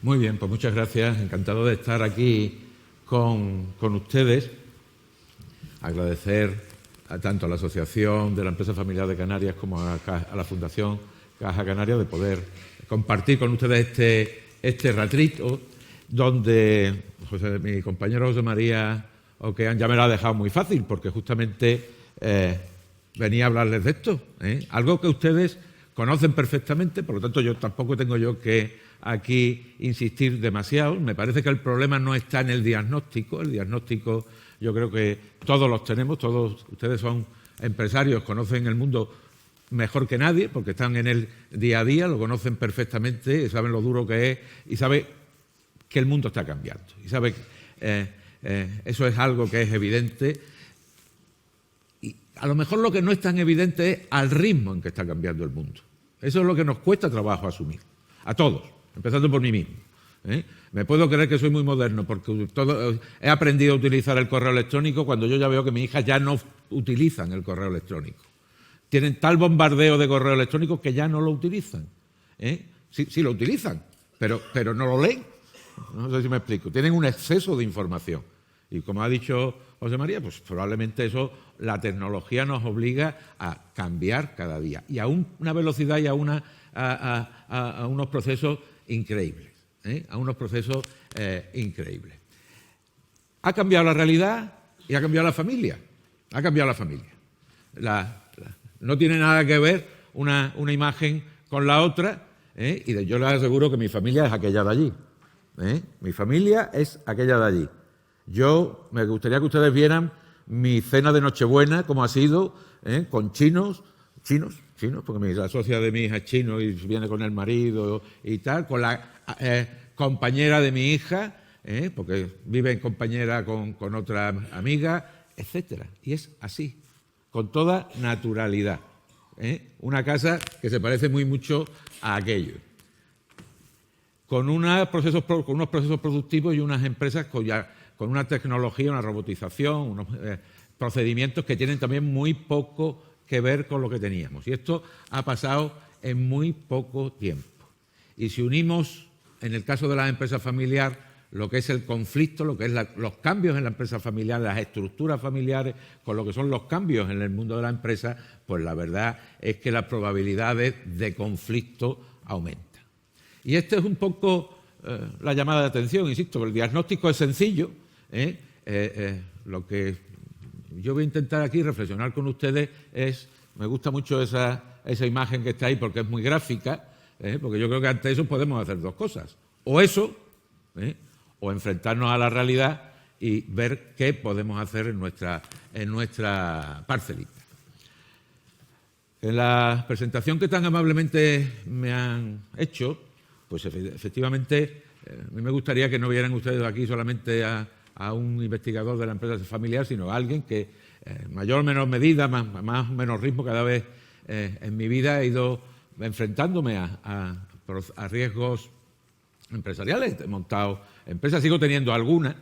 Muy bien, pues muchas gracias. Encantado de estar aquí con ustedes. Agradecer tanto a la Asociación de la Empresa Familiar de Canarias como a la Fundación Caja Canaria de poder compartir con ustedes este ratito donde mi compañero José María Oquean ya me lo ha dejado muy fácil porque justamente venía a hablarles de esto, algo que ustedes conocen perfectamente, por lo tanto yo tampoco tengo yo que aquí insistir demasiado. Me parece que el problema no está en el diagnóstico yo creo que todos los tenemos, todos ustedes son empresarios, conocen el mundo mejor que nadie porque están en el día a día, lo conocen perfectamente, saben lo duro que es y saben que el mundo está cambiando. Y saben eso es algo que es evidente. Y a lo mejor lo que no es tan evidente es al ritmo en que está cambiando el mundo. Eso es lo que nos cuesta trabajo asumir, a todos, empezando por mí mismo. Me puedo creer que soy muy moderno porque he aprendido a utilizar el correo electrónico cuando yo ya veo que mis hijas ya no utilizan el correo electrónico. Tienen tal bombardeo de correo electrónico que ya no lo utilizan. Sí lo utilizan, pero no lo leen. No sé si me explico. Tienen un exceso de información. Y como ha dicho José María, pues probablemente la tecnología nos obliga a cambiar cada día y a una velocidad y a unos procesos increíbles. A unos procesos increíbles. Ha cambiado la realidad y ha cambiado la familia. Ha cambiado la familia. No tiene nada que ver una imagen con la otra, y yo les aseguro que mi familia es aquella de allí. Mi familia es aquella de allí. Me gustaría que ustedes vieran mi cena de Nochebuena, cómo ha sido, con chinos, porque la socia de mi hija es chino y viene con el marido y tal, con la compañera de mi hija, porque vive en compañera con otra amiga, etcétera. Y es así, con toda naturalidad. Una casa que se parece muy mucho a aquello. Con unos procesos productivos y unas empresas con una tecnología, una robotización, unos procedimientos que tienen también muy poco que ver con lo que teníamos. Y esto ha pasado en muy poco tiempo. Y si unimos, en el caso de la empresa familiar, lo que es el conflicto, lo que es los cambios en la empresa familiar, las estructuras familiares, con lo que son los cambios en el mundo de la empresa, pues la verdad es que las probabilidades de conflicto aumentan. Y esta es un poco la llamada de atención, insisto, el diagnóstico es sencillo. Lo que yo voy a intentar aquí reflexionar con ustedes me gusta mucho esa imagen que está ahí porque es muy gráfica, porque yo creo que ante eso podemos hacer dos cosas. O eso, o enfrentarnos a la realidad y ver qué podemos hacer en nuestra parcelita. En la presentación que tan amablemente me han hecho, pues efectivamente a mí me gustaría que no vieran ustedes aquí solamente a un investigador de la empresa familiar, sino a alguien que mayor o menor medida, más o menos ritmo, cada vez en mi vida he ido enfrentándome a riesgos empresariales. He montado empresas, sigo teniendo algunas,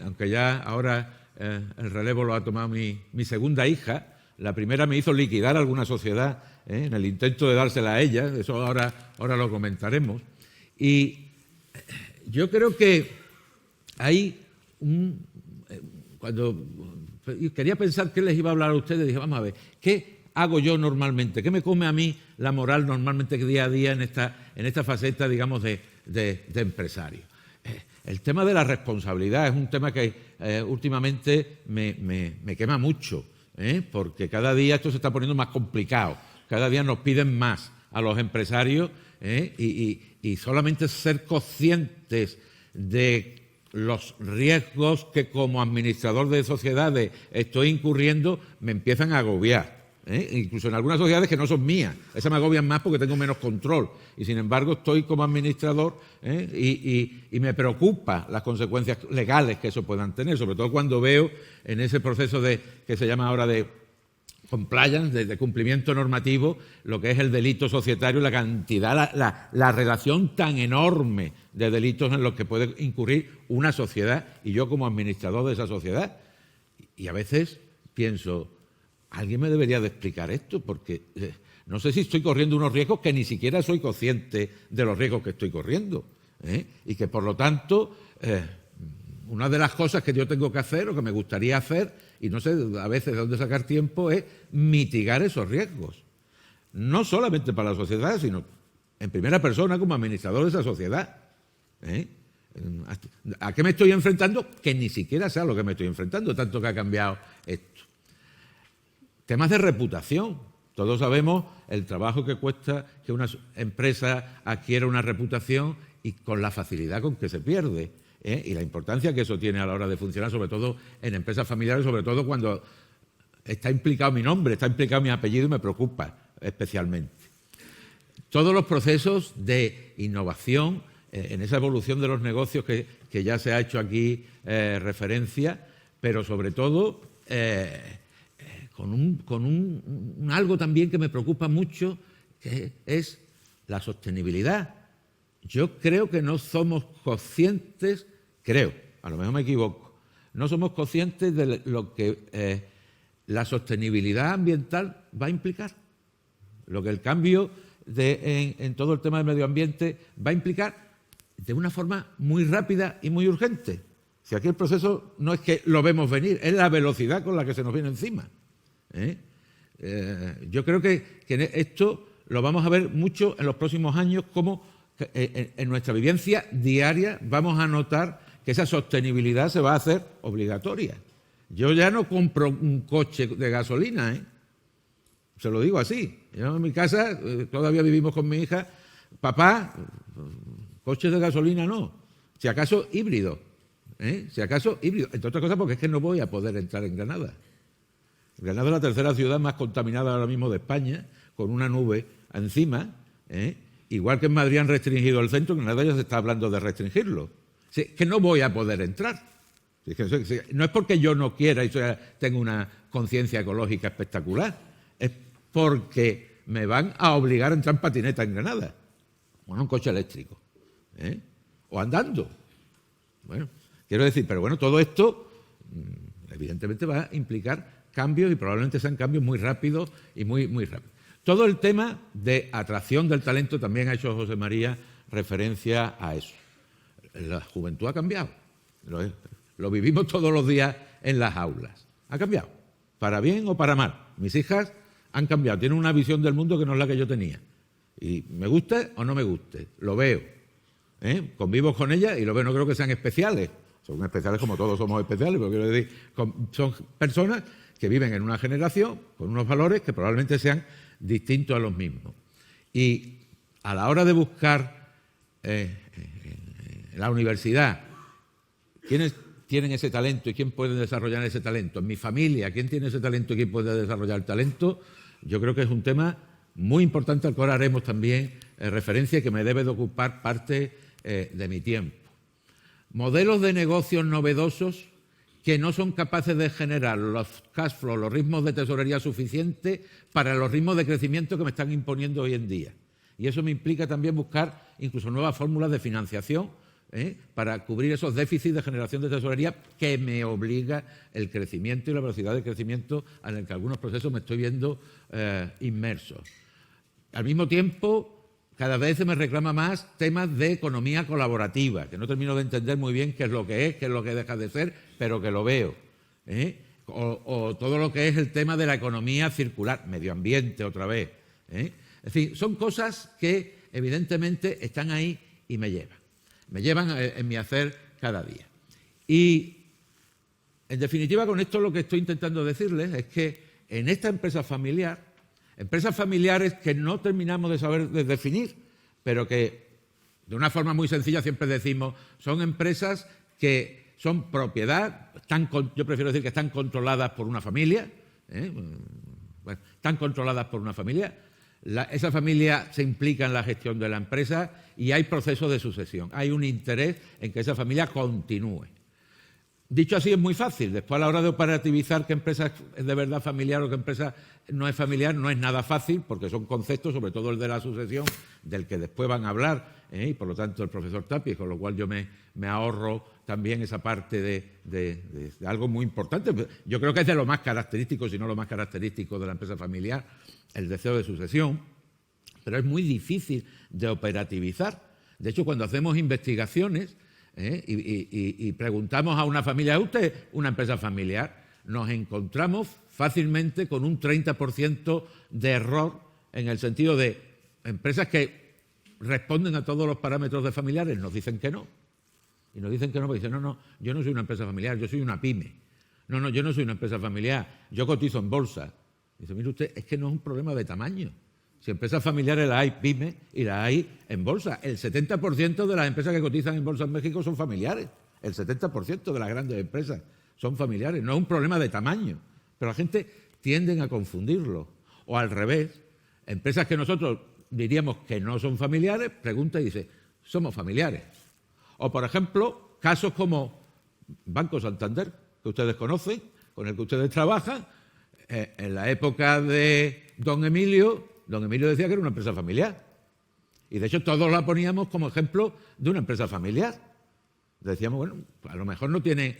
aunque ya ahora el relevo lo ha tomado mi segunda hija. La primera me hizo liquidar alguna sociedad en el intento de dársela a ella, eso ahora lo comentaremos. Y yo creo que hay cuando quería pensar qué les iba a hablar a ustedes, dije, vamos a ver, ¿qué hago yo normalmente? ¿Qué me come a mí la moral normalmente día a día en esta faceta, digamos, de empresario? El tema de la responsabilidad es un tema que últimamente me quema mucho, porque cada día esto se está poniendo más complicado, cada día nos piden más a los empresarios, y solamente ser conscientes de los riesgos que como administrador de sociedades estoy incurriendo me empiezan a agobiar. Incluso en algunas sociedades que no son mías, esas me agobian más porque tengo menos control y sin embargo estoy como administrador y me preocupa las consecuencias legales que eso puedan tener, sobre todo cuando veo en ese proceso que se llama ahora de compliance, de cumplimiento normativo, lo que es el delito societario, la cantidad, la relación tan enorme de delitos en los que puede incurrir una sociedad y yo como administrador de esa sociedad. Y a veces pienso, alguien me debería de explicar esto porque no sé si estoy corriendo unos riesgos que ni siquiera soy consciente de los riesgos que estoy corriendo. Y que, por lo tanto, una de las cosas que yo tengo que hacer o que me gustaría hacer, y no sé a veces de dónde sacar tiempo, es mitigar esos riesgos. No solamente para la sociedad, sino en primera persona como administrador de esa sociedad. ¿A qué me estoy enfrentando? Que ni siquiera sé a lo que me estoy enfrentando, tanto que ha cambiado esto. Temas de reputación. Todos sabemos el trabajo que cuesta que una empresa adquiera una reputación y con la facilidad con que se pierde. Y la importancia que eso tiene a la hora de funcionar, sobre todo en empresas familiares, sobre todo cuando está implicado mi nombre, está implicado mi apellido y me preocupa especialmente. Todos los procesos de innovación en esa evolución de los negocios que ya se ha hecho aquí referencia, pero sobre todo con algo también que me preocupa mucho, que es la sostenibilidad. Yo creo que no somos conscientes, a lo mejor me equivoco, no somos conscientes de lo que la sostenibilidad ambiental va a implicar, lo que el cambio en todo el tema del medio ambiente va a implicar de una forma muy rápida y muy urgente. Si aquí el proceso no es que lo vemos venir, es la velocidad con la que se nos viene encima. Yo creo que esto lo vamos a ver mucho en los próximos años, como en nuestra vivencia diaria vamos a notar que esa sostenibilidad se va a hacer obligatoria. Yo ya no compro un coche de gasolina, se lo digo así. Yo en mi casa todavía vivimos con mi hija. Papá, coches de gasolina no, si acaso híbrido, si acaso híbrido, entre otras cosas porque es que no voy a poder entrar en Granada. Granada es la tercera ciudad más contaminada ahora mismo de España, con una nube encima, igual que en Madrid han restringido el centro, en Granada ya se está hablando de restringirlo. Es que no voy a poder entrar. No es porque yo no quiera y tengo una conciencia ecológica espectacular, es porque me van a obligar a entrar en patineta en Granada, o en un coche eléctrico, o andando. Bueno, quiero decir, pero bueno, todo esto evidentemente va a implicar cambios y probablemente sean cambios muy rápidos y muy rápidos. Todo el tema de atracción del talento también ha hecho José María referencia a eso. La juventud ha cambiado, lo vivimos todos los días en las aulas. Ha cambiado, para bien o para mal. Mis hijas han cambiado, tienen una visión del mundo que no es la que yo tenía. Y me guste o no me guste, lo veo. Convivo con ellas y lo veo, no creo que sean especiales. Son especiales como todos somos especiales, pero quiero decir, son personas que viven en una generación con unos valores que probablemente sean distintos a los mismos. Y a la hora de buscar en la universidad quiénes tienen ese talento y quién puede desarrollar ese talento, en mi familia, quién tiene ese talento y quién puede desarrollar el talento, yo creo que es un tema muy importante al cual haremos también referencia y que me debe de ocupar parte de mi tiempo. Modelos de negocios novedosos que no son capaces de generar los cash flow, los ritmos de tesorería suficientes para los ritmos de crecimiento que me están imponiendo hoy en día. Y eso me implica también buscar incluso nuevas fórmulas de financiación para cubrir esos déficits de generación de tesorería que me obliga el crecimiento y la velocidad de crecimiento en el que algunos procesos me estoy viendo inmersos. Al mismo tiempo, cada vez se me reclama más temas de economía colaborativa, que no termino de entender muy bien qué es lo que deja de ser, pero que lo veo. O todo lo que es el tema de la economía circular, medio ambiente otra vez. Es decir, son cosas que evidentemente están ahí y me llevan en mi hacer cada día. Y, en definitiva, con esto lo que estoy intentando decirles es que en esta empresa familiar, empresas familiares que no terminamos de saber de definir, pero que de una forma muy sencilla siempre decimos, son empresas que son propiedad, yo prefiero decir que están controladas por una familia, bueno, están controladas por una familia, esa familia se implica en la gestión de la empresa y hay procesos de sucesión, hay un interés en que esa familia continúe. Dicho así es muy fácil, después a la hora de operativizar qué empresa es de verdad familiar o qué empresa no es familiar no es nada fácil porque son conceptos, sobre todo el de la sucesión, del que después van a hablar, y por lo tanto el profesor Tapia, con lo cual yo me ahorro también esa parte de algo muy importante. Yo creo que es de lo más característico, si no lo más característico de la empresa familiar, el deseo de sucesión, pero es muy difícil de operativizar. De hecho, cuando hacemos investigaciones y preguntamos a una familia, ¿es usted una empresa familiar?, nos encontramos fácilmente con un 30% de error, en el sentido de empresas que responden a todos los parámetros de familiares, nos dicen que no. Y nos dicen que no, porque dicen, no, yo no soy una empresa familiar, yo soy una pyme. No, yo no soy una empresa familiar, yo cotizo en bolsa. Dice, mire usted, es que no es un problema de tamaño. Si empresas familiares las hay pymes y las hay en bolsa. El 70% de las empresas que cotizan en bolsa en México son familiares. El 70% de las grandes empresas son familiares. No es un problema de tamaño. Pero la gente tiende a confundirlo. O al revés, empresas que nosotros diríamos que no son familiares, pregunta y dice, somos familiares. O, por ejemplo, casos como Banco Santander, que ustedes conocen, con el que ustedes trabajan. En la época de don Emilio decía que era una empresa familiar. Y de hecho todos la poníamos como ejemplo de una empresa familiar. Decíamos, bueno, a lo mejor no tiene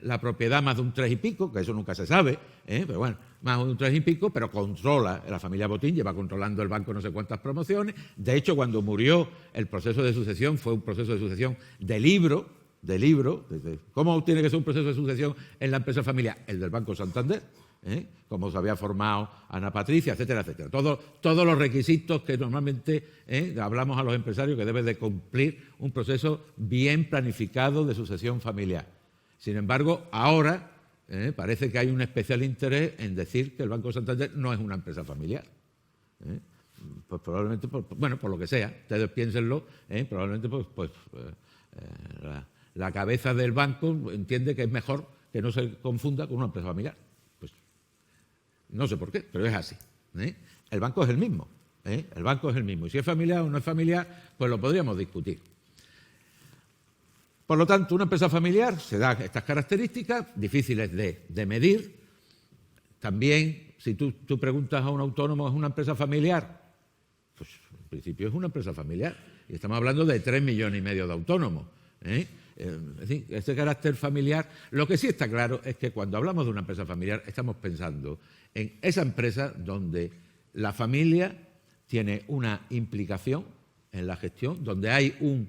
la propiedad más de un 3 y pico, que eso nunca se sabe, pero bueno, más de un 3 y pico, pero controla, la familia Botín lleva controlando el banco no sé cuántas promociones. De hecho, cuando murió, el proceso de sucesión fue un proceso de sucesión de libro. ¿Cómo tiene que ser un proceso de sucesión en la empresa familiar? El del Banco Santander, como se había formado Ana Patricia, etcétera, etcétera. Todos los requisitos que normalmente hablamos a los empresarios que deben de cumplir un proceso bien planificado de sucesión familiar. Sin embargo, ahora parece que hay un especial interés en decir que el Banco Santander no es una empresa familiar. Pues probablemente, por lo que sea, ustedes piénsenlo, probablemente la cabeza del banco entiende que es mejor que no se confunda con una empresa familiar. Pues no sé por qué, pero es así. El banco es el mismo. El banco es el mismo. Y si es familiar o no es familiar, pues lo podríamos discutir. Por lo tanto, una empresa familiar se da estas características difíciles de medir. También, si tú preguntas a un autónomo, ¿es una empresa familiar? Pues en principio es una empresa familiar. Y estamos hablando de 3,5 millones de autónomos. Es decir, este carácter familiar, lo que sí está claro es que cuando hablamos de una empresa familiar estamos pensando en esa empresa donde la familia tiene una implicación en la gestión, donde hay un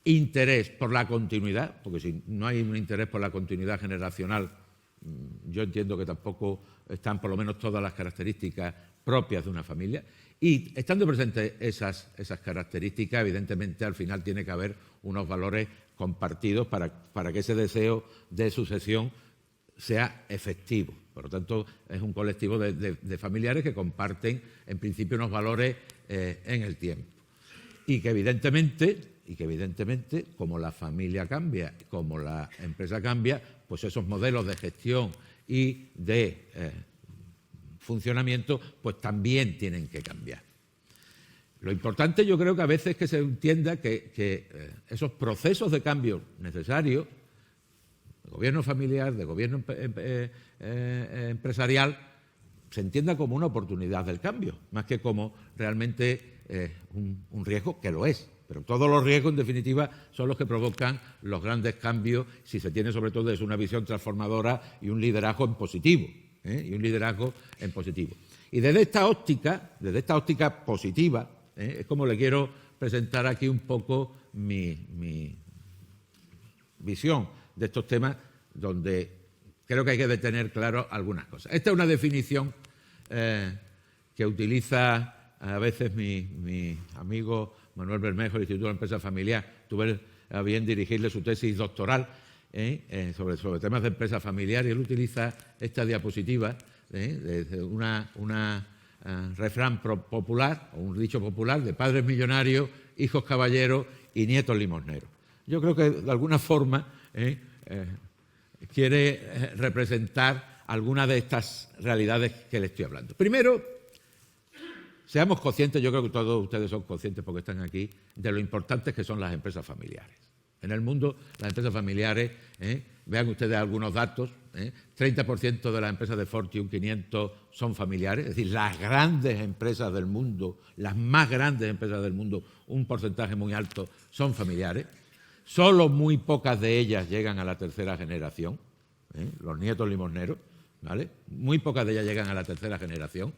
interés por la continuidad, porque si no hay un interés por la continuidad generacional, yo entiendo que tampoco están por lo menos todas las características propias de una familia. Y estando presentes esas características, evidentemente al final tiene que haber unos valores compartidos para que ese deseo de sucesión sea efectivo. Por lo tanto, es un colectivo de familiares que comparten en principio unos valores en el tiempo. Y que evidentemente, como la familia cambia, como la empresa cambia, pues esos modelos de gestión y de funcionamiento pues también tienen que cambiar. Lo importante yo creo que a veces es que se entienda que esos procesos de cambio necesarios, de gobierno familiar, de gobierno empresarial, se entienda como una oportunidad del cambio, más que como realmente un riesgo, que lo es. Pero todos los riesgos, en definitiva, son los que provocan los grandes cambios si se tiene, sobre todo, desde una visión transformadora y un liderazgo en positivo. Y desde esta óptica positiva, es como le quiero presentar aquí un poco mi visión de estos temas, donde creo que hay que tener claro algunas cosas. Esta es una definición que utiliza a veces mi amigo Manuel Bermejo, del Instituto de la Empresa Familiar. Tuve a bien dirigirle su tesis doctoral sobre temas de empresa familiar, y él utiliza esta diapositiva de una refrán popular, o un dicho popular, de padres millonarios, hijos caballeros y nietos limosneros. Yo creo que de alguna forma quiere representar alguna de estas realidades que le estoy hablando. Primero, seamos conscientes, yo creo que todos ustedes son conscientes porque están aquí, de lo importantes que son las empresas familiares. En el mundo, las empresas familiares, vean ustedes algunos datos, 30% de las empresas de Fortune 500 son familiares, es decir, las grandes empresas del mundo, las más grandes empresas del mundo, un porcentaje muy alto son familiares. Solo muy pocas de ellas llegan a la tercera generación, los nietos limosneros, ¿vale? Muy pocas de ellas llegan a la tercera generación.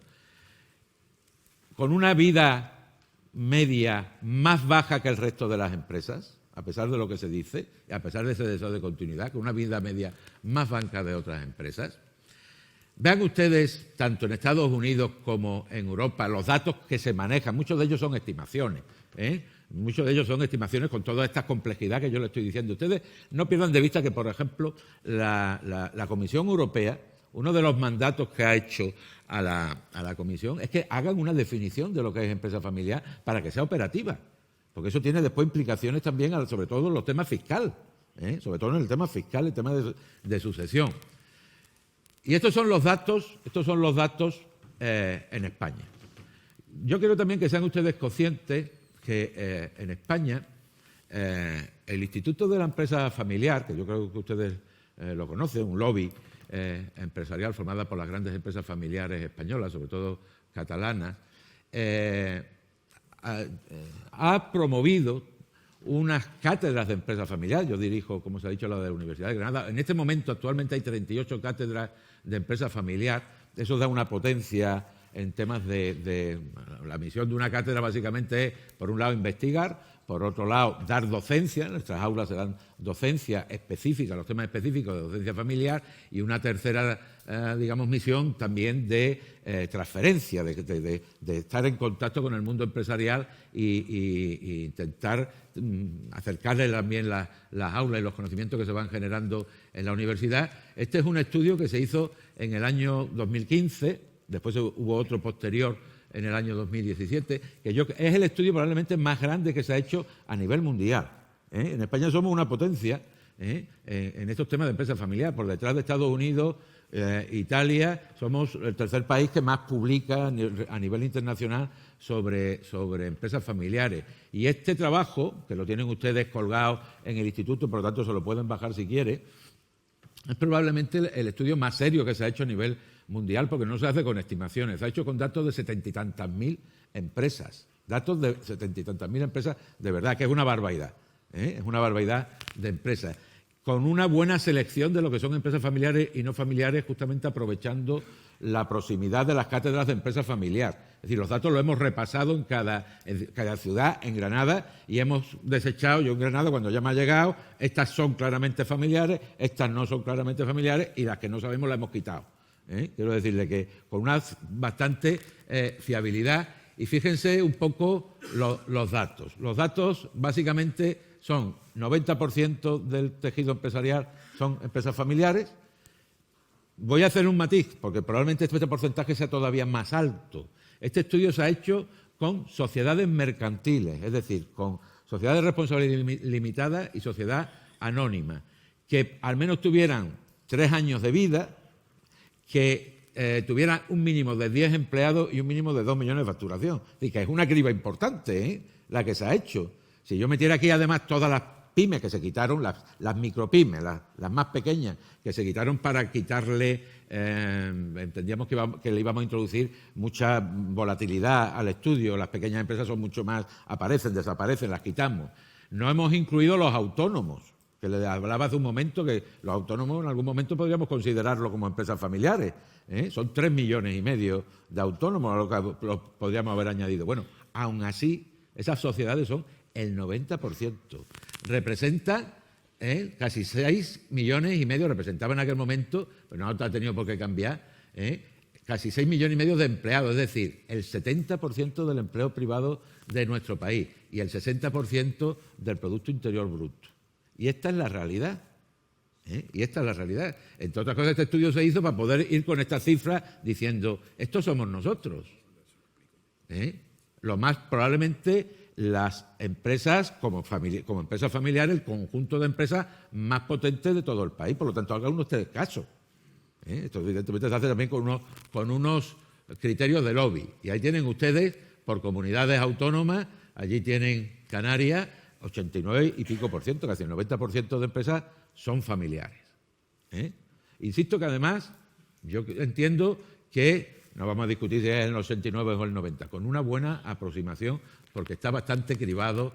Con una vida media más baja que el resto de las empresas, a pesar de lo que se dice, y a pesar de ese deseo de continuidad, con una vida media más baja de otras empresas. Vean ustedes, tanto en Estados Unidos como en Europa, los datos que se manejan, muchos de ellos son estimaciones, muchos de ellos son estimaciones con toda esta complejidad que yo les estoy diciendo. Ustedes no pierdan de vista que, por ejemplo, la Comisión Europea, uno de los mandatos que ha hecho a la Comisión es que hagan una definición de lo que es empresa familiar para que sea operativa, porque eso tiene después implicaciones también, sobre todo en los temas fiscales, sobre todo en el tema fiscal, el tema de sucesión. Y estos son los datos en España. Yo quiero también que sean ustedes conscientes que en España el Instituto de la Empresa Familiar, que yo creo que ustedes lo conocen, un lobby empresarial formada por las grandes empresas familiares españolas, sobre todo catalanas, ha promovido unas cátedras de empresa familiar. Yo dirijo, como se ha dicho, la de la Universidad de Granada. En este momento, actualmente, hay 38 cátedras de empresa familiar. Eso da una potencia en temas de la misión de una cátedra, básicamente es, por un lado, investigar, por otro lado, dar docencia. En nuestras aulas se dan docencia específica, los temas específicos de docencia familiar, y una tercera, misión también de transferencia, de estar en contacto con el mundo empresarial e intentar acercarles también las aulas y los conocimientos que se van generando en la universidad. Este es un estudio que se hizo en el año 2015, después hubo otro posterior en el año 2017, es el estudio probablemente más grande que se ha hecho a nivel mundial. En España somos una potencia en estos temas de empresa familiar. Por detrás de Estados Unidos, Italia, somos el tercer país que más publica a nivel internacional sobre empresas familiares. Y este trabajo, que lo tienen ustedes colgado en el instituto, por lo tanto se lo pueden bajar si quieren, es probablemente el estudio más serio que se ha hecho a nivel mundial, porque no se hace con estimaciones, se ha hecho con datos de 70 y tantas mil empresas, datos de 70 y tantas mil empresas, de verdad, que es una barbaridad, es una barbaridad de empresas, con una buena selección de lo que son empresas familiares y no familiares, justamente aprovechando la proximidad de las cátedras de empresa familiar. Es decir, los datos los hemos repasado en cada ciudad, en Granada, y hemos desechado, yo en Granada, cuando ya me ha llegado, estas son claramente familiares, estas no son claramente familiares, y las que no sabemos las hemos quitado. Quiero decirle que con una bastante fiabilidad. Y fíjense un poco los datos. Los datos básicamente son 90% del tejido empresarial son empresas familiares. Voy a hacer un matiz, porque probablemente este porcentaje sea todavía más alto. Este estudio se ha hecho con sociedades mercantiles, es decir, con sociedades de responsabilidad limitada y sociedad anónima, que al menos tuvieran 3 años de vida, que tuvieran un mínimo de 10 empleados y un mínimo de 2 millones de facturación. Es decir, que es una criba importante la que se ha hecho. Si yo metiera aquí además todas las pymes que se quitaron, las micropymes, las más pequeñas, que se quitaron para quitarle, entendíamos que le íbamos a introducir mucha volatilidad al estudio. Las pequeñas empresas son mucho más, aparecen, desaparecen, las quitamos. No hemos incluido los autónomos, que le hablaba hace un momento, que los autónomos en algún momento podríamos considerarlo como empresas familiares. Son 3,5 millones de autónomos a lo que los podríamos haber añadido. Bueno, aún así, esas sociedades son el 90%. Representan casi 6,5 millones, representaba en aquel momento, pero no ha tenido por qué cambiar, casi 6,5 millones de empleados, es decir, el 70% del empleo privado de nuestro país y el 60% del Producto Interior Bruto. Y esta es la realidad. Y esta es la realidad. Entre otras cosas, este estudio se hizo para poder ir con estas cifras diciendo, estos somos nosotros. Lo más probablemente las empresas, como empresas familiares, el conjunto de empresas más potentes de todo el país. Por lo tanto, hagan ustedes caso. Esto evidentemente se hace también con unos criterios de lobby. Y ahí tienen ustedes, por comunidades autónomas, allí tienen Canarias, 89 y pico por ciento, casi el 90% de empresas son familiares. Insisto que además, yo entiendo que, no vamos a discutir si es en el 89 o el 90, con una buena aproximación, porque está bastante cribado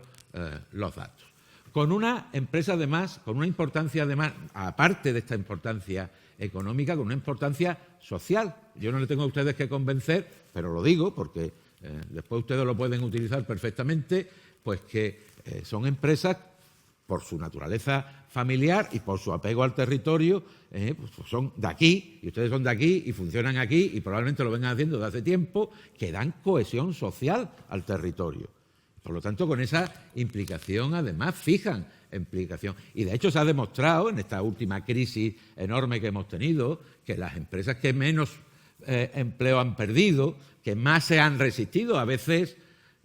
los datos. Con una empresa además, con una importancia además, aparte de esta importancia económica, con una importancia social. Yo no le tengo a ustedes que convencer, pero lo digo porque después ustedes lo pueden utilizar perfectamente, pues que son empresas, por su naturaleza familiar y por su apego al territorio, pues son de aquí, y ustedes son de aquí y funcionan aquí y probablemente lo vengan haciendo desde hace tiempo, que dan cohesión social al territorio. Por lo tanto, con esa implicación, además, fijan implicación. Y de hecho se ha demostrado en esta última crisis enorme que hemos tenido que las empresas que menos empleo han perdido, que más se han resistido, a veces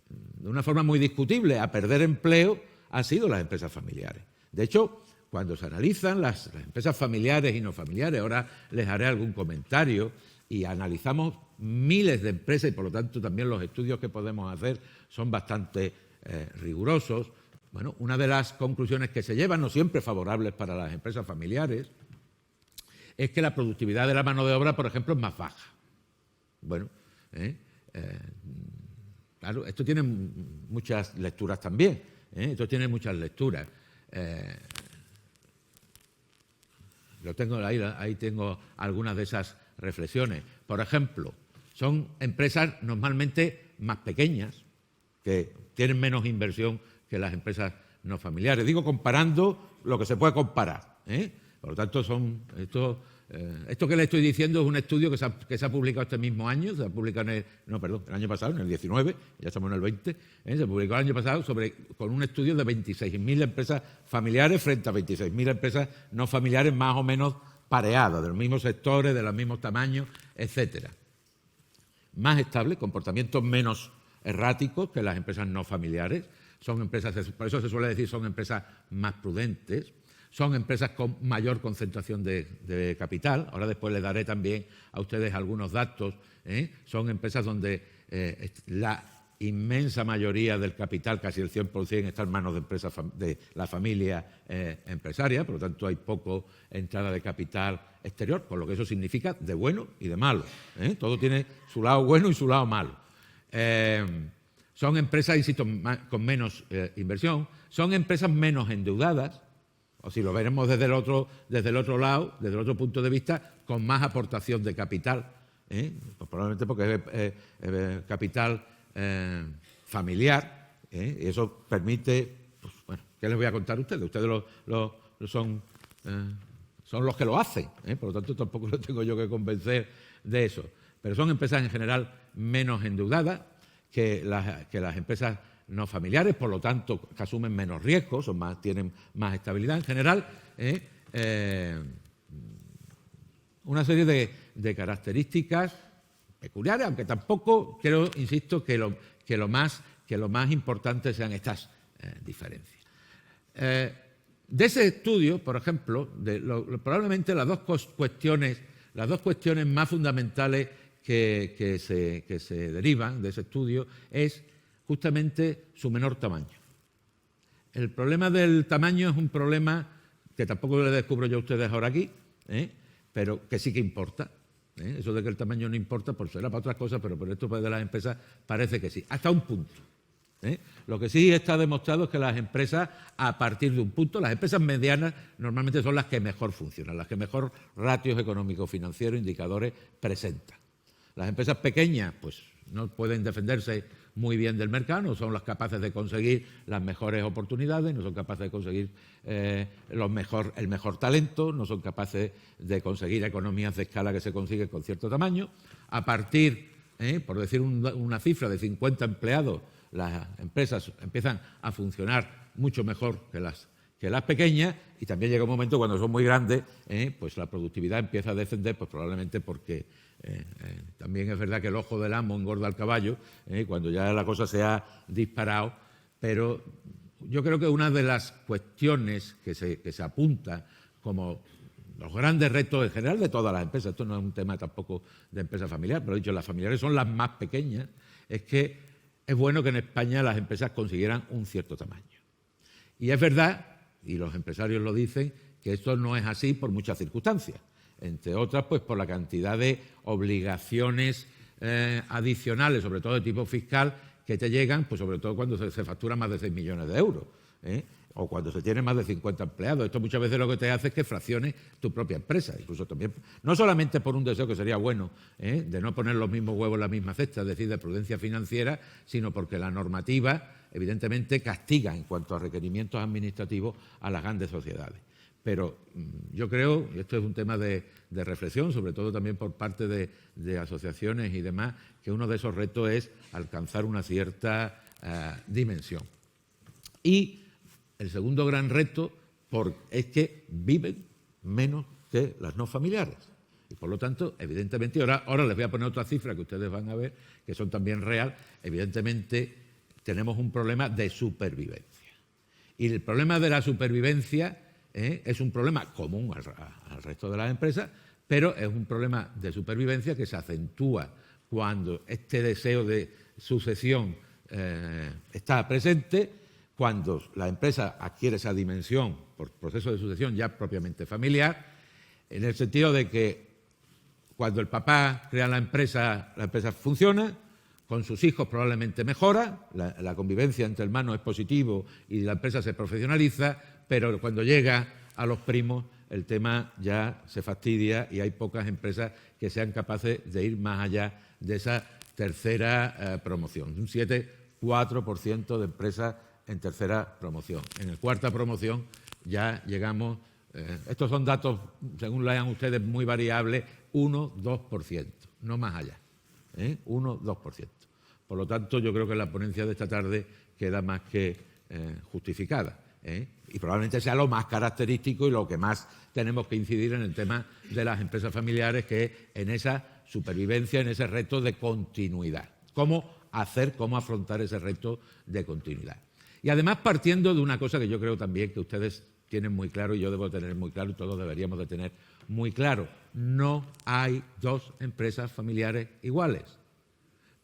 de una forma muy discutible, a perder empleo, han sido las empresas familiares. De hecho, cuando se analizan las empresas familiares y no familiares, ahora les haré algún comentario, y analizamos miles de empresas y por lo tanto también los estudios que podemos hacer son bastante rigurosos. Bueno, una de las conclusiones que se llevan, no siempre favorables para las empresas familiares, es que la productividad de la mano de obra, por ejemplo, es más baja. Bueno, claro, esto tiene muchas lecturas también. Esto tiene muchas lecturas. Lo tengo ahí tengo algunas de esas reflexiones. Por ejemplo, son empresas normalmente más pequeñas, que tienen menos inversión que las empresas no familiares. Digo, comparando lo que se puede comparar. Por lo tanto, esto que le estoy diciendo es un estudio que se ha publicado este mismo año, se ha publicado el año pasado, en el 19, ya estamos en el 20, se publicó el año pasado con un estudio de 26.000 empresas familiares frente a 26.000 empresas no familiares más o menos pareadas, de los mismos sectores, de los mismos tamaños, etcétera. Más estables, comportamientos menos erráticos que las empresas no familiares, son empresas, por eso se suele decir, son empresas más prudentes. Son empresas con mayor concentración de capital. Ahora después les daré también a ustedes algunos datos. Son empresas donde la inmensa mayoría del capital, casi el 100%, está en manos de empresas de la familia empresaria. Por lo tanto, hay poco entrada de capital exterior, con lo que eso significa de bueno y de malo. Todo tiene su lado bueno y su lado malo. Son empresas, insisto, con menos inversión. Son empresas menos endeudadas. O si lo veremos desde el otro lado, desde el otro punto de vista, con más aportación de capital, pues probablemente porque es capital familiar, y eso permite, pues, bueno, ¿qué les voy a contar a ustedes? Ustedes son los que lo hacen, por lo tanto tampoco los tengo yo que convencer de eso. Pero son empresas en general menos endeudadas que las empresas no familiares, por lo tanto, que asumen menos riesgos, tienen más estabilidad. En general, una serie de características peculiares, aunque tampoco creo, insisto, que lo más importante sean estas diferencias. De ese estudio, por ejemplo, probablemente las dos cuestiones más fundamentales que se derivan de ese estudio es justamente su menor tamaño. El problema del tamaño es un problema que tampoco le descubro yo a ustedes ahora aquí, pero que sí que importa. Eso de que el tamaño no importa, pues será para otras cosas, pero por esto de las empresas parece que sí, hasta un punto. Lo que sí está demostrado es que las empresas, a partir de un punto, las empresas medianas normalmente son las que mejor funcionan, las que mejor ratios económicos, financieros, indicadores presentan. Las empresas pequeñas, pues no pueden defenderse muy bien del mercado, no son las capaces de conseguir las mejores oportunidades, no son capaces de conseguir el mejor talento, no son capaces de conseguir economías de escala que se consiguen con cierto tamaño. A partir, por decir una cifra, de 50 empleados, las empresas empiezan a funcionar mucho mejor que las pequeñas, y también llega un momento cuando son muy grandes, pues la productividad empieza a descender, pues probablemente porque también es verdad que el ojo del amo engorda al caballo, cuando ya la cosa se ha disparado, pero yo creo que una de las cuestiones que se apunta como los grandes retos en general de todas las empresas, esto no es un tema tampoco de empresa familiar, pero he dicho, las familiares son las más pequeñas, es que es bueno que en España las empresas consiguieran un cierto tamaño. Y es verdad, y los empresarios lo dicen, que esto no es así por muchas circunstancias. Entre otras, pues por la cantidad de obligaciones adicionales, sobre todo de tipo fiscal, que te llegan, pues sobre todo cuando se factura más de 6 millones de euros. o cuando se tiene más de 50 empleados. Esto muchas veces lo que te hace es que fracciones tu propia empresa, incluso también, no solamente por un deseo que sería bueno, de no poner los mismos huevos en la misma cesta, es decir, de prudencia financiera, sino porque la normativa, evidentemente, castiga en cuanto a requerimientos administrativos a las grandes sociedades. Pero yo creo, y esto es un tema de reflexión, sobre todo también por parte de asociaciones y demás, que uno de esos retos es alcanzar una cierta dimensión. Y el segundo gran reto es que viven menos que las no familiares. Y por lo tanto, evidentemente, ahora les voy a poner otra cifra que ustedes van a ver, que son también real, evidentemente tenemos un problema de supervivencia. Y el problema de la supervivencia es un problema común al resto de las empresas, pero es un problema de supervivencia que se acentúa cuando este deseo de sucesión está presente, cuando la empresa adquiere esa dimensión por proceso de sucesión ya propiamente familiar, en el sentido de que cuando el papá crea la empresa funciona, con sus hijos probablemente mejora, la convivencia entre hermanos es positivo y la empresa se profesionaliza, pero cuando llega a los primos el tema ya se fastidia y hay pocas empresas que sean capaces de ir más allá de esa tercera promoción. Un 7,4% de empresas en tercera promoción. En la cuarta promoción ya llegamos, estos son datos, según lo hayan ustedes, muy variables, 1-2%, no más allá, 1-2%. Por lo tanto, yo creo que la ponencia de esta tarde queda más que justificada. Y probablemente sea lo más característico y lo que más tenemos que incidir en el tema de las empresas familiares, que es en esa supervivencia, en ese reto de continuidad. Cómo afrontar ese reto de continuidad. Y además partiendo de una cosa que yo creo también que ustedes tienen muy claro y yo debo tener muy claro y todos deberíamos de tener muy claro. No hay dos empresas familiares iguales.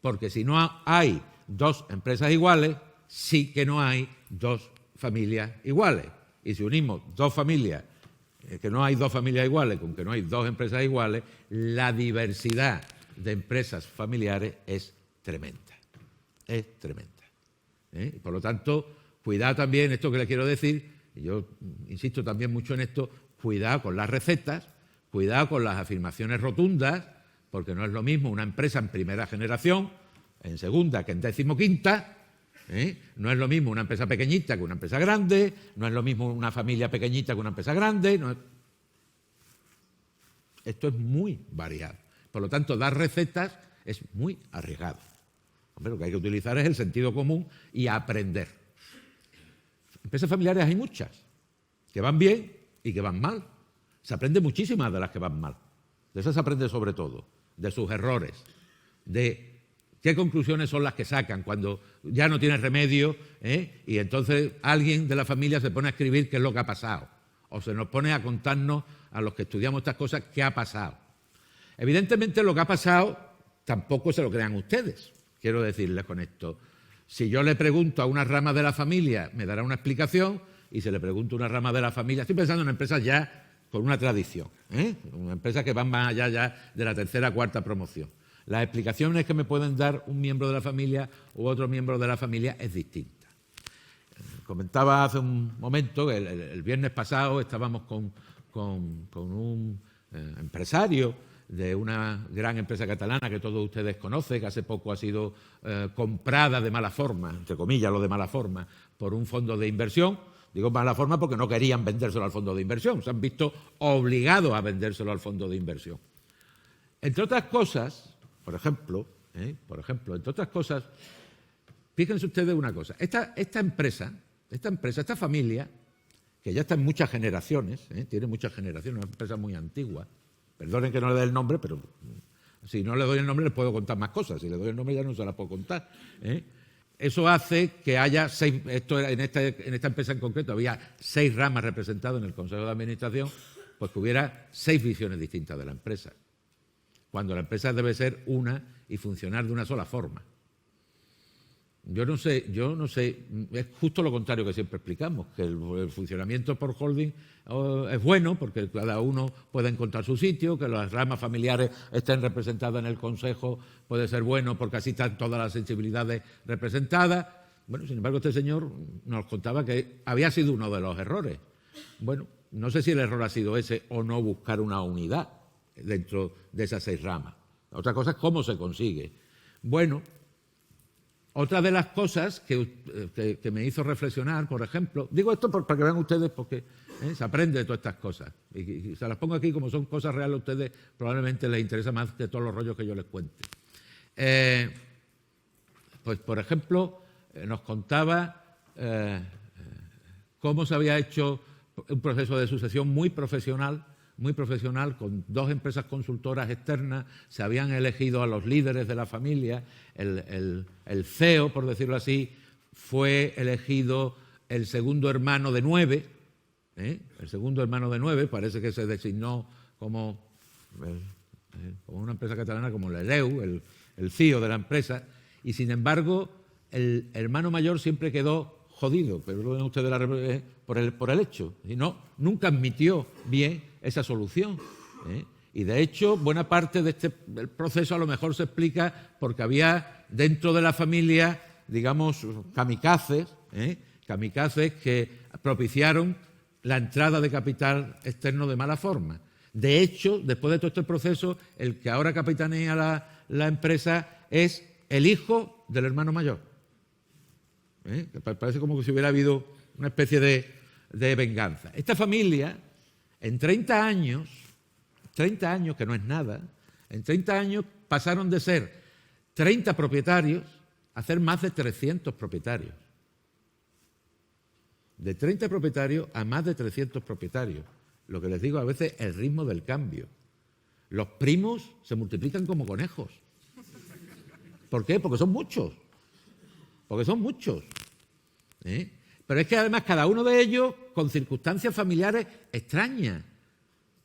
Porque si no hay dos empresas iguales, sí que no hay dos familias iguales. Y si unimos dos familias, que no hay dos familias iguales, con que no hay dos empresas iguales, la diversidad de empresas familiares es tremenda. Es tremenda. Por lo tanto, cuidado también, esto que les quiero decir, y yo insisto también mucho en esto, cuidado con las recetas, cuidado con las afirmaciones rotundas, porque no es lo mismo una empresa en primera generación, en segunda que en 15ª, no es lo mismo una empresa pequeñita que una empresa grande, no es lo mismo una familia pequeñita que una empresa grande. Esto es muy variado. Por lo tanto, dar recetas es muy arriesgado. Hombre, lo que hay que utilizar es el sentido común y aprender. Empresas familiares hay muchas, que van bien y que van mal. Se aprende muchísimas de las que van mal. De esas se aprende sobre todo, de sus errores, de qué conclusiones son las que sacan cuando ya no tiene remedio, y entonces alguien de la familia se pone a escribir qué es lo que ha pasado, o se nos pone a contarnos a los que estudiamos estas cosas qué ha pasado. Evidentemente lo que ha pasado tampoco se lo crean ustedes, quiero decirles con esto. Si yo le pregunto a una rama de la familia, me dará una explicación, y si le pregunto a una rama de la familia, estoy pensando en empresas ya con una tradición, una empresa que van más allá ya de la tercera o cuarta promoción. Las explicaciones que me pueden dar un miembro de la familia u otro miembro de la familia es distinta. Comentaba hace un momento que el viernes pasado estábamos con un empresario de una gran empresa catalana que todos ustedes conocen, que hace poco ha sido comprada de mala forma, entre comillas lo de mala forma, por un fondo de inversión. Digo mala forma porque no querían vendérselo al fondo de inversión, se han visto obligados a vendérselo al fondo de inversión. Entre otras cosas, por ejemplo, entre otras cosas, fíjense ustedes una cosa, esta empresa, esta familia, que ya está en muchas generaciones, tiene muchas generaciones, una empresa muy antigua, perdonen que no le dé el nombre, pero si no le doy el nombre les puedo contar más cosas, si le doy el nombre ya no se las puedo contar. Eso hace que haya en esta empresa en concreto había 6 ramas representadas en el Consejo de Administración, pues que hubiera 6 visiones distintas de la empresa, cuando la empresa debe ser una y funcionar de una sola forma. Yo no sé, es justo lo contrario que siempre explicamos, que el funcionamiento por holding es bueno porque cada uno puede encontrar su sitio, que las ramas familiares estén representadas en el Consejo puede ser bueno porque así están todas las sensibilidades representadas, Bueno, sin embargo, este señor nos contaba que había sido uno de los errores. Bueno, no sé si el error ha sido ese o no buscar una unidad dentro de esas 6 ramas. Otra cosa es cómo se consigue. Bueno, otra de las cosas que me hizo reflexionar, por ejemplo, digo esto para que vean ustedes, porque se aprende de todas estas cosas. Y se las pongo aquí como son cosas reales, a ustedes probablemente les interesa más que todos los rollos que yo les cuente. Pues, por ejemplo, nos contaba cómo se había hecho un proceso de sucesión muy profesional, con 2 empresas consultoras externas. Se habían elegido a los líderes de la familia. El CEO, por decirlo así, fue elegido el segundo hermano de 9. El segundo hermano de 9, parece que se designó como una empresa catalana como l'Hereu, el CEO de la empresa, y sin embargo el hermano mayor siempre quedó jodido, pero lo ven ustedes por el hecho. Y nunca admitió bien esa solución. Y de hecho, buena parte de del proceso a lo mejor se explica porque había dentro de la familia, digamos, kamikazes que propiciaron la entrada de capital externo de mala forma. De hecho, después de todo este proceso, el que ahora capitanea la empresa es el hijo del hermano mayor. Que parece como que si hubiera habido una especie de venganza. Esta familia, en 30 años, que no es nada, en 30 años pasaron de ser 30 propietarios a ser más de 300 propietarios. De 30 propietarios a más de 300 propietarios. Lo que les digo a veces, el ritmo del cambio. Los primos se multiplican como conejos. ¿Por qué? Porque son muchos. Pero es que además cada uno de ellos con circunstancias familiares extrañas.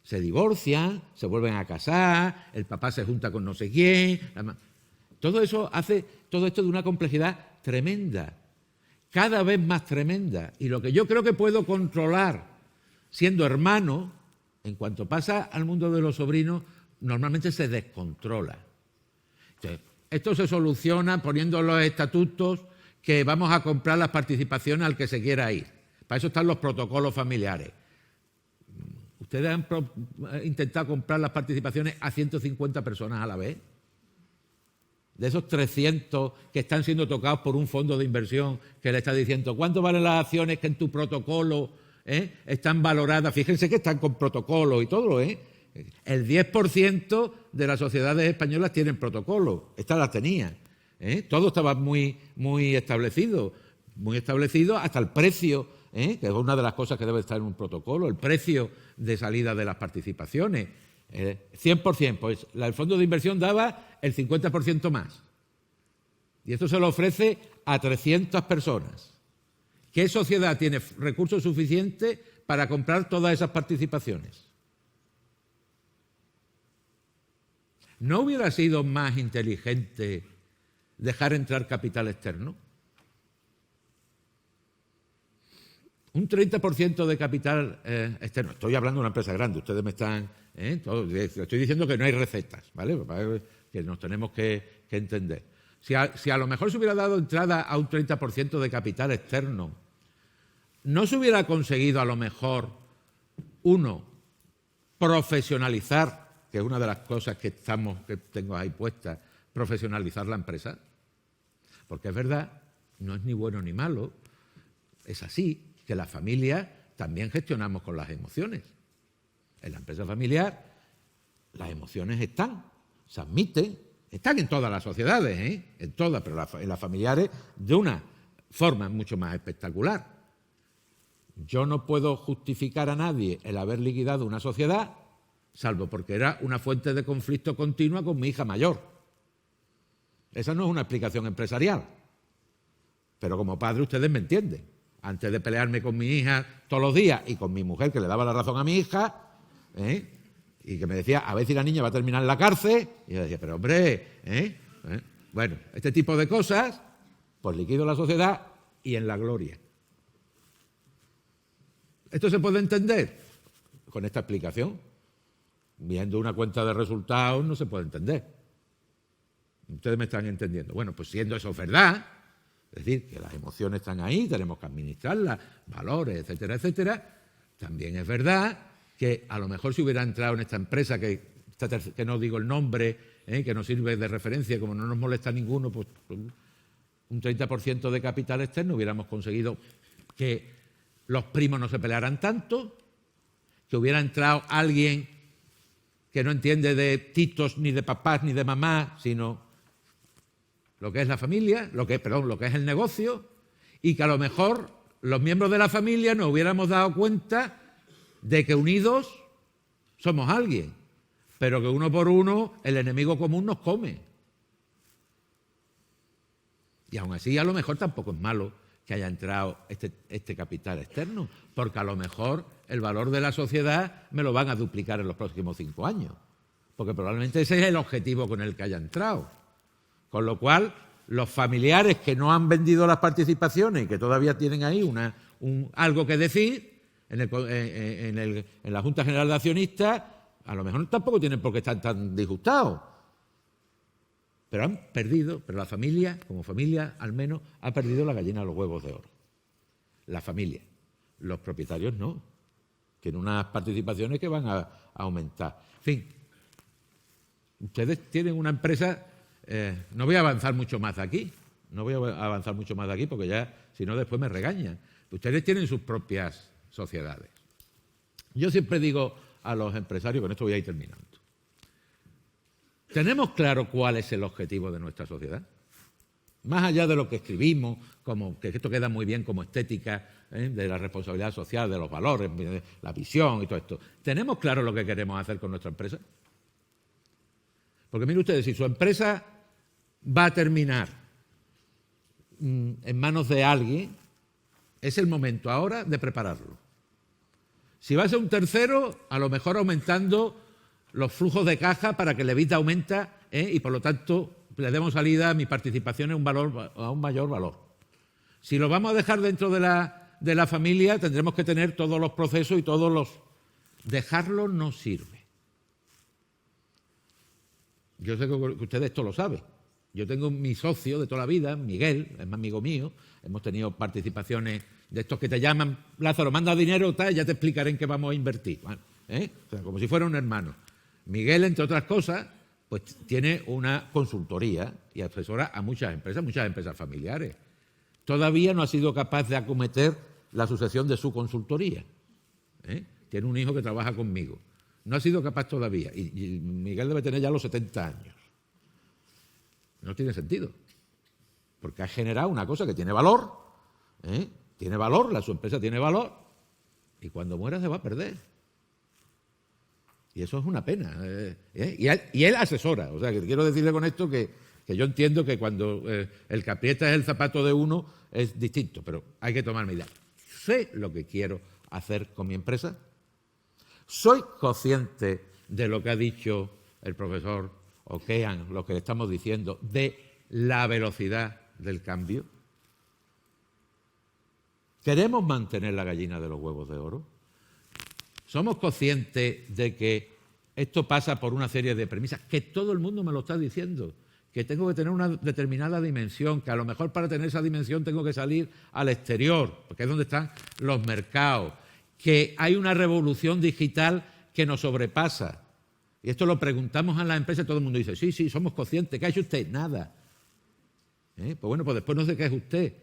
Se divorcian, se vuelven a casar, el papá se junta con no sé quién. Todo eso hace todo esto de una complejidad tremenda, cada vez más tremenda. Y lo que yo creo que puedo controlar siendo hermano, en cuanto pasa al mundo de los sobrinos, normalmente se descontrola. Entonces, esto se soluciona poniendo los estatutos que vamos a comprar las participaciones al que se quiera ir. Para eso están los protocolos familiares. ¿Ustedes han intentado comprar las participaciones a 150 personas a la vez? De esos 300 que están siendo tocados por un fondo de inversión que le está diciendo ¿cuánto valen las acciones que en tu protocolo están valoradas? Fíjense que están con protocolo y todo, El 10% de las sociedades españolas tienen protocolo. Esta las tenía. Todo estaba muy establecido hasta el precio, que es una de las cosas que debe estar en un protocolo, el precio de salida de las participaciones. 100%, pues el fondo de inversión daba el 50% más. Y esto se lo ofrece a 300 personas. ¿Qué sociedad tiene recursos suficientes para comprar todas esas participaciones? ¿No hubiera sido más inteligente dejar entrar capital externo? Un 30% de capital externo. Estoy hablando de una empresa grande, ustedes me están... estoy diciendo que no hay recetas, ¿vale? Que nos tenemos que entender. Si a lo mejor se hubiera dado entrada a un 30% de capital externo, ¿no se hubiera conseguido a lo mejor, profesionalizar, que es una de las cosas que tengo ahí puestas, profesionalizar la empresa? Porque es verdad, no es ni bueno ni malo, es así, que las familias también gestionamos con las emociones. En la empresa familiar las emociones están, se admiten, están en todas las sociedades, en todas, pero en las familiares de una forma mucho más espectacular. Yo no puedo justificar a nadie el haber liquidado una sociedad, salvo porque era una fuente de conflicto continua con mi hija mayor. Esa no es una explicación empresarial. Pero como padre ustedes me entienden. Antes de pelearme con mi hija todos los días y con mi mujer que le daba la razón a mi hija, y que me decía, a ver si la niña va a terminar en la cárcel, y yo decía, pero hombre, bueno, este tipo de cosas, pues liquido la sociedad y en la gloria. ¿Esto se puede entender? Con esta explicación. Viendo una cuenta de resultados no se puede entender. Ustedes me están entendiendo. Bueno, pues siendo eso verdad, Es decir, que las emociones están ahí, tenemos que administrarlas, valores, etcétera, etcétera. También es verdad que a lo mejor si hubiera entrado en esta empresa, que no digo el nombre, que nos sirve de referencia, como no nos molesta ninguno, pues un 30% de capital externo hubiéramos conseguido que los primos no se pelearan tanto, que hubiera entrado alguien que no entiende de titos, ni de papás, ni de mamás, sino lo que es la familia, lo que es el negocio, y que a lo mejor los miembros de la familia nos hubiéramos dado cuenta de que unidos somos alguien, pero que uno por uno el enemigo común nos come. Y aún así a lo mejor tampoco es malo que haya entrado este capital externo, porque a lo mejor el valor de la sociedad me lo van a duplicar en los próximos 5 años, porque probablemente ese es el objetivo con el que haya entrado. Con lo cual, los familiares que no han vendido las participaciones y que todavía tienen ahí algo que decir en la Junta General de Accionistas, a lo mejor tampoco tienen por qué estar tan disgustados. Pero han perdido, pero la familia, como familia al menos, ha perdido la gallina de los huevos de oro. La familia. Los propietarios no. Tienen unas participaciones que van a aumentar. En fin, ustedes tienen una empresa... no voy a avanzar mucho más de aquí. No voy a avanzar mucho más de aquí porque ya, si no, después me regañan. Ustedes tienen sus propias sociedades. Yo siempre digo a los empresarios, con esto voy a ir terminando, ¿tenemos claro cuál es el objetivo de nuestra sociedad? Más allá de lo que escribimos, como que esto queda muy bien como estética, de la responsabilidad social, de los valores, de la visión y todo esto. ¿Tenemos claro lo que queremos hacer con nuestra empresa? Porque miren ustedes, si su empresa va a terminar en manos de alguien, es el momento ahora de prepararlo. Si va a ser un tercero, a lo mejor aumentando los flujos de caja para que la Evita aumenta y por lo tanto le demos salida a mi participación a un mayor valor. Si lo vamos a dejar dentro de la familia, tendremos que tener todos los procesos y todos los... Dejarlo no sirve. Yo sé que ustedes esto lo saben. Yo tengo mi socio de toda la vida, Miguel, es más amigo mío, hemos tenido participaciones de estos que te llaman, Lázaro, manda dinero, tal, ya te explicaré en qué vamos a invertir. Bueno, o sea, como si fuera un hermano. Miguel, entre otras cosas, pues tiene una consultoría y asesora a muchas empresas familiares. Todavía no ha sido capaz de acometer la sucesión de su consultoría. Tiene un hijo que trabaja conmigo. No ha sido capaz todavía. Y Miguel debe tener ya los 70 años. No tiene sentido. Porque ha generado una cosa que tiene valor. Tiene valor, su empresa tiene valor. Y cuando muera se va a perder. Y eso es una pena. Y él asesora. O sea, que quiero decirle con esto que yo entiendo que cuando el que aprieta es el zapato de uno es distinto, pero hay que tomar medidas. Sé lo que quiero hacer con mi empresa. Soy consciente de lo que ha dicho el profesor Okean, lo que le estamos diciendo, de la velocidad del cambio. ¿Queremos mantener la gallina de los huevos de oro? ¿Somos conscientes de que esto pasa por una serie de premisas? Que todo el mundo me lo está diciendo, que tengo que tener una determinada dimensión, que a lo mejor para tener esa dimensión tengo que salir al exterior, porque es donde están los mercados, que hay una revolución digital que nos sobrepasa. Y esto lo preguntamos a las empresas y todo el mundo dice, sí, somos conscientes. ¿Qué ha hecho usted? Nada. Pues bueno, pues después no sé qué es usted.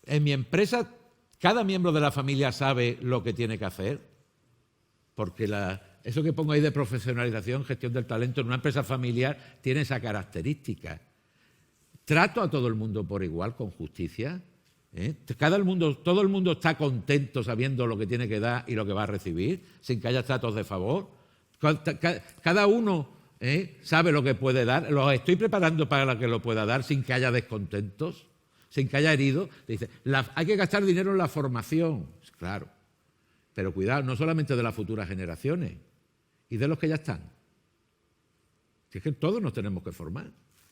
En mi empresa, cada miembro de la familia sabe lo que tiene que hacer, porque eso que pongo ahí de profesionalización, gestión del talento, en una empresa familiar tiene esa característica. Trato a todo el mundo por igual, con justicia. Todo el mundo está contento sabiendo lo que tiene que dar y lo que va a recibir, sin que haya tratos de favor. Cada uno sabe lo que puede dar. Los estoy preparando para que lo pueda dar sin que haya descontentos, sin que haya heridos. Dice, hay que gastar dinero en la formación. Claro, pero cuidado, no solamente de las futuras generaciones y de los que ya están. Si es que todos nos tenemos que formar,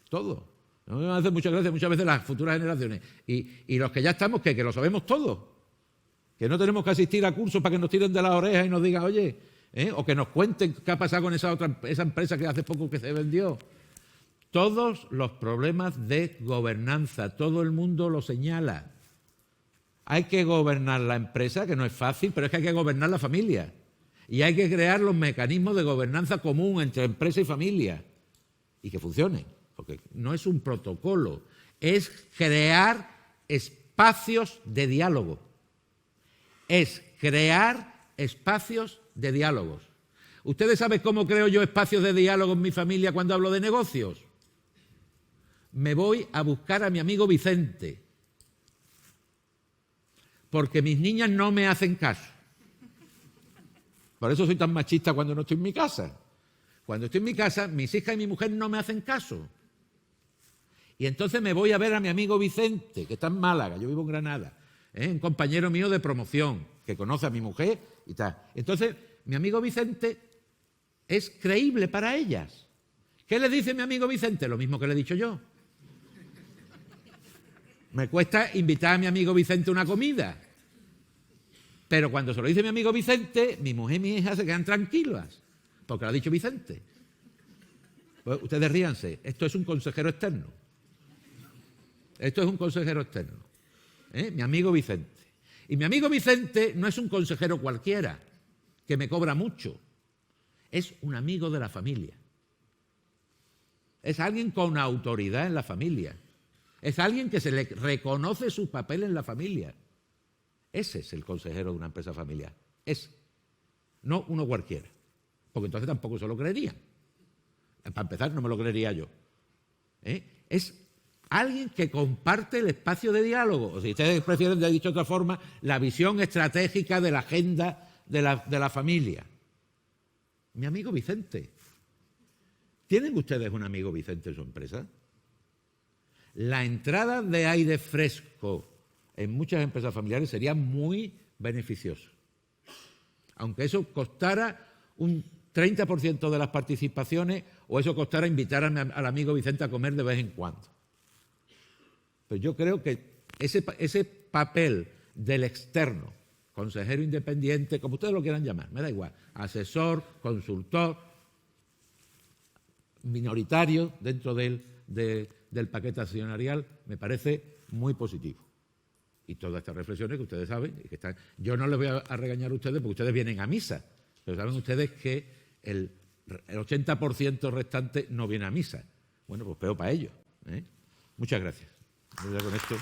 todos. No me hace muchas gracias muchas veces las futuras generaciones. Y los que ya estamos, que lo sabemos todo. Que no tenemos que asistir a cursos para que nos tiren de las orejas y nos digan, oye, o que nos cuenten qué ha pasado con esa empresa que hace poco que se vendió. todos los problemas de gobernanza. Todo el mundo lo señala. Hay que gobernar la empresa, que no es fácil, pero es que hay que gobernar la familia. Y hay que crear los mecanismos de gobernanza común entre empresa y familia. Y que funcionen. Porque no es un protocolo, es crear espacios de diálogo. Es crear espacios de diálogos. ¿Ustedes saben cómo creo yo espacios de diálogo en mi familia cuando hablo de negocios? Me voy a buscar a mi amigo Vicente, porque mis niñas no me hacen caso. Por eso soy tan machista cuando no estoy en mi casa. Cuando estoy en mi casa, mis hijas y mi mujer no me hacen caso. Y entonces me voy a ver a mi amigo Vicente, que está en Málaga, yo vivo en Granada, un compañero mío de promoción, que conoce a mi mujer y tal. Entonces, mi amigo Vicente es creíble para ellas. ¿Qué le dice mi amigo Vicente? Lo mismo que le he dicho yo. Me cuesta invitar a mi amigo Vicente a una comida. Pero cuando se lo dice mi amigo Vicente, mi mujer y mi hija se quedan tranquilas, porque lo ha dicho Vicente. Pues ustedes ríanse, esto es un consejero externo. Esto es un consejero externo. Mi amigo Vicente. Y mi amigo Vicente no es un consejero cualquiera, que me cobra mucho. Es un amigo de la familia. Es alguien con autoridad en la familia. Es alguien que se le reconoce su papel en la familia. Ese es el consejero de una empresa familiar. Ese. No uno cualquiera. Porque entonces tampoco se lo creerían. Para empezar, no me lo creería yo. Es alguien que comparte el espacio de diálogo. O si ustedes prefieren, de dicho de otra forma, la visión estratégica de la agenda de la familia. Mi amigo Vicente. ¿Tienen ustedes un amigo Vicente en su empresa? La entrada de aire fresco en muchas empresas familiares sería muy beneficioso. Aunque eso costara un 30% de las participaciones o eso costara invitar al amigo Vicente a comer de vez en cuando. Pero yo creo que ese papel del externo, consejero independiente, como ustedes lo quieran llamar, me da igual, asesor, consultor, minoritario dentro del paquete accionarial, me parece muy positivo. Y todas estas reflexiones que ustedes saben, y que están, yo no les voy a regañar a ustedes porque ustedes vienen a misa, pero saben ustedes que el 80% restante no viene a misa. Bueno, pues peor para ellos. Muchas gracias. Ya con esto.